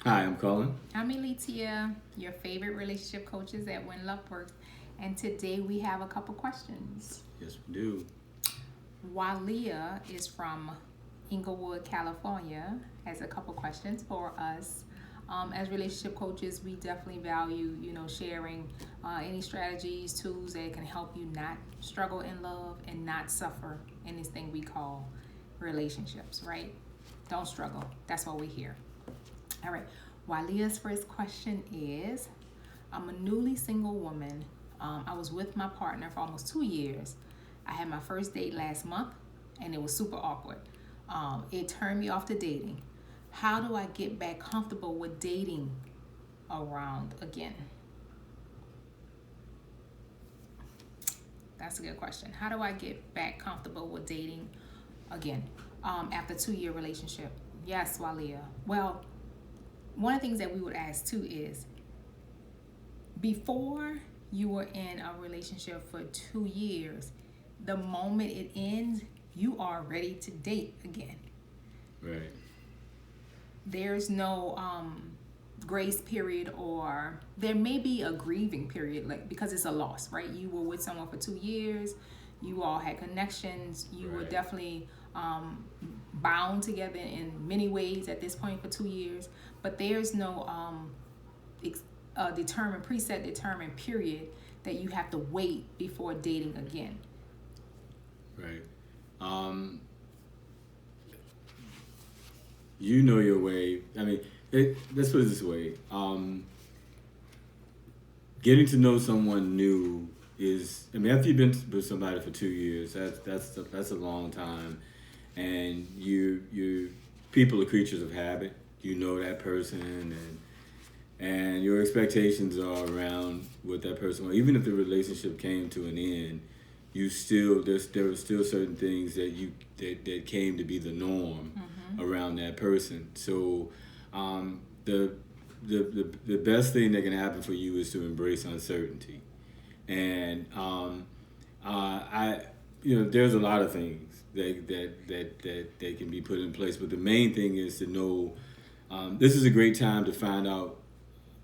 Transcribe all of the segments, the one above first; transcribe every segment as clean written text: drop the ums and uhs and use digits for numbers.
Hi, I'm Cullen. I'm Elitia, your favorite relationship coaches at When Love Works, and today we have a couple questions. Yes, we do. Jualeeah is from Inglewood, California, has a couple questions for us. As relationship coaches, we definitely value, sharing any strategies, tools that can help you not struggle in love and not suffer in this thing we call relationships, right? Don't struggle. That's why we're here. All right. Jualeeah's first question is, I'm a newly single woman. I was with my partner for almost 2 years. I had my first date last month, and it was super awkward. It turned me off to dating. How do I get back comfortable with dating around again? That's a good question. How do I get back comfortable with dating again after 2 year relationship? Yes, Jualeeah. Well, one of the things that we would ask too is, before you were in a relationship for 2 years, the moment it ends, you are ready to date again. Right. There's no grace period, or there may be a grieving period, like because it's a loss, right? You were with someone for 2 years, you all had connections, you were Right. definitely bound together in many ways at this point for 2 years, but there's no preset determined period that you have to wait before dating again. Right. Um, you know your way. I mean, let's put it this way. Getting to know someone new is. I mean, after you've been with somebody for 2 years, that's a long time, and you people are creatures of habit. You know that person, and your expectations are around what that person wants. Even if the relationship came to an end, you still there were still certain things that came to be the norm around that person. So the the best thing that can happen for you is to embrace uncertainty. And I there's a lot of things that can be put in place, but the main thing is to know this is a great time to find out,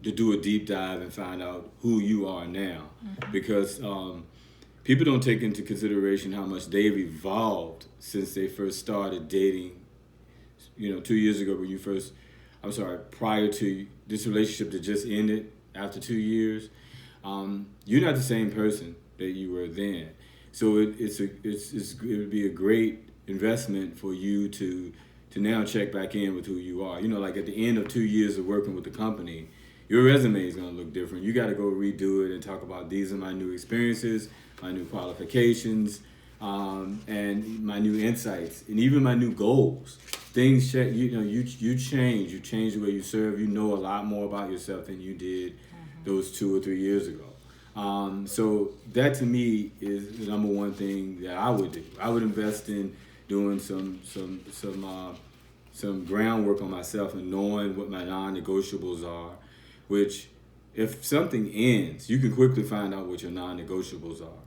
to do a deep dive and find out who you are now, because people don't take into consideration how much they've evolved since they first started dating. 2 years ago, when you first, I'm sorry, prior to this relationship that just ended after 2 years, you're not the same person that you were then. So it would be a great investment for you to now check back in with who you are. Like at the end of 2 years of working with the company, your resume is going to look different. You got to go redo it and talk about, these are my new experiences, my new qualifications, and my new insights, and even my new goals. Things change. You change. You change the way you serve. You know a lot more about yourself than you did those 2 or 3 years ago. So that to me is the number one thing that I would do. I would invest in doing some groundwork on myself and knowing what my non-negotiables are, which, if something ends, you can quickly find out what your non-negotiables are.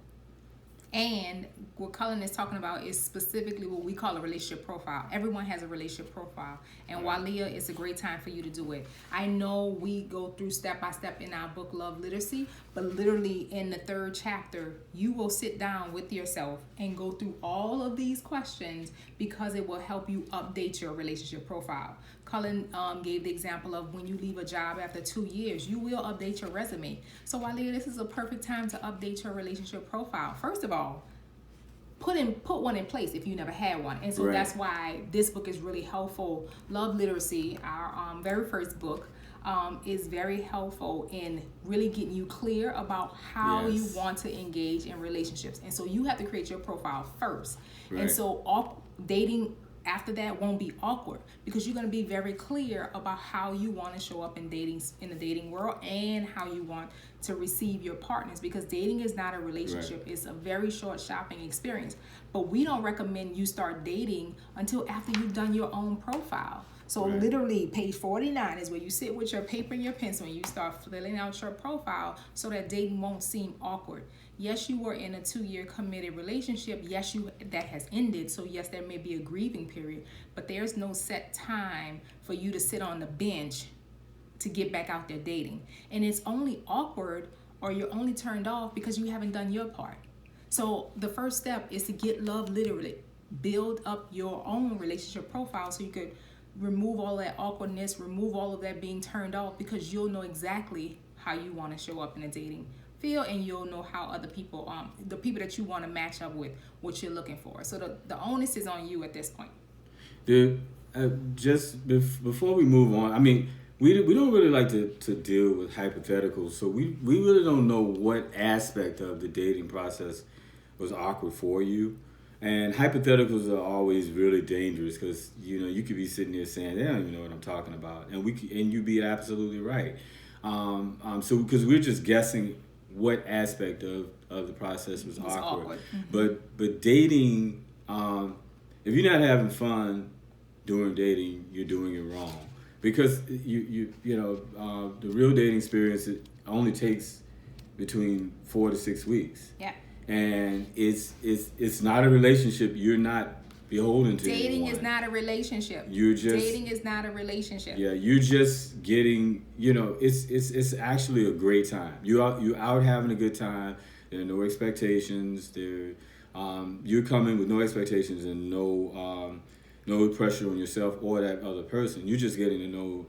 And what Cullen is talking about is specifically what we call a relationship profile. Everyone has a relationship profile. And Jualeeah, it's a great time for you to do it. I know we go through step by step in our book, Love Literacy, but literally in the third chapter, you will sit down with yourself and go through all of these questions, because it will help you update your relationship profile. Cullen gave the example of when you leave a job after 2 years, you will update your resume. So Jualeeah, this is a perfect time to update your relationship profile. First of all, put one in place if you never had one. And so Right. that's why this book is really helpful. Love Literacy, our very first book, is very helpful in really getting you clear about how you Yes. want to engage in relationships. And so you have to create your profile first. Right. And so dating after that won't be awkward, because you're going to be very clear about how you want to show up in the dating world, and how you want to receive your partners, because dating is not a relationship. Right. It's a very short shopping experience. But we don't recommend you start dating until after you've done your own profile. So Right. literally page 49 is where you sit with your paper and your pencil and you start filling out your profile, so that dating won't seem awkward. Yes, you were in a 2 year committed relationship. Yes, that has ended. So yes, there may be a grieving period, but there's no set time for you to sit on the bench to get back out there dating. And it's only awkward or you're only turned off because you haven't done your part. So the first step is to get love literally. Build up your own relationship profile so you could remove all that awkwardness, remove all of that being turned off, because you'll know exactly how you want to show up in a dating field, and you'll know how other people, the people that you want to match up with, what you're looking for. So the onus is on you at this point. Before we move on, I mean, we don't really like to deal with hypotheticals, so we really don't know what aspect of the dating process was awkward for you. And hypotheticals are always really dangerous because you could be sitting there saying they don't even know what I'm talking about, and you'd be absolutely right. So because we're just guessing what aspect of the process was awkward. Mm-hmm. But dating, if you're not having fun during dating, you're doing it wrong, because the real dating experience, it only takes between 4 to 6 weeks. Yeah. And it's not a relationship. You're not beholden to dating anyone. Is not a relationship. Dating is not a relationship. Yeah, you're just getting. It's actually a great time. You're out having a good time. There are no expectations. You're coming with no expectations and no pressure on yourself or that other person. You're just getting to know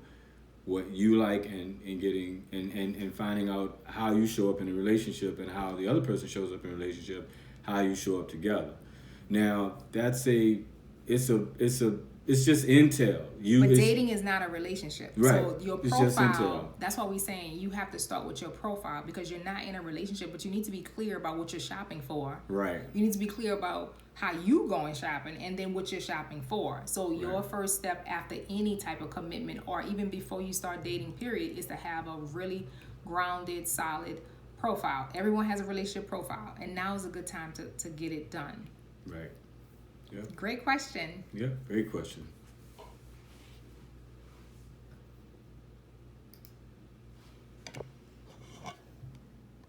what you like and getting and finding out how you show up in a relationship and how the other person shows up in a relationship, how you show up together. Now it's just intel. But dating is not a relationship. Right. So your It's just profile, intel. that's why we're saying you have to start with your profile, because you're not in a relationship, but you need to be clear about what you're shopping for. Right. You need to be clear about how you going shopping and then what you're shopping for. So your first step after any type of commitment, or even before you start dating, period, is to have a really grounded, solid profile. Everyone has a relationship profile, and now is a good time to get it done. Right. Yeah. Great question. Yeah, great question.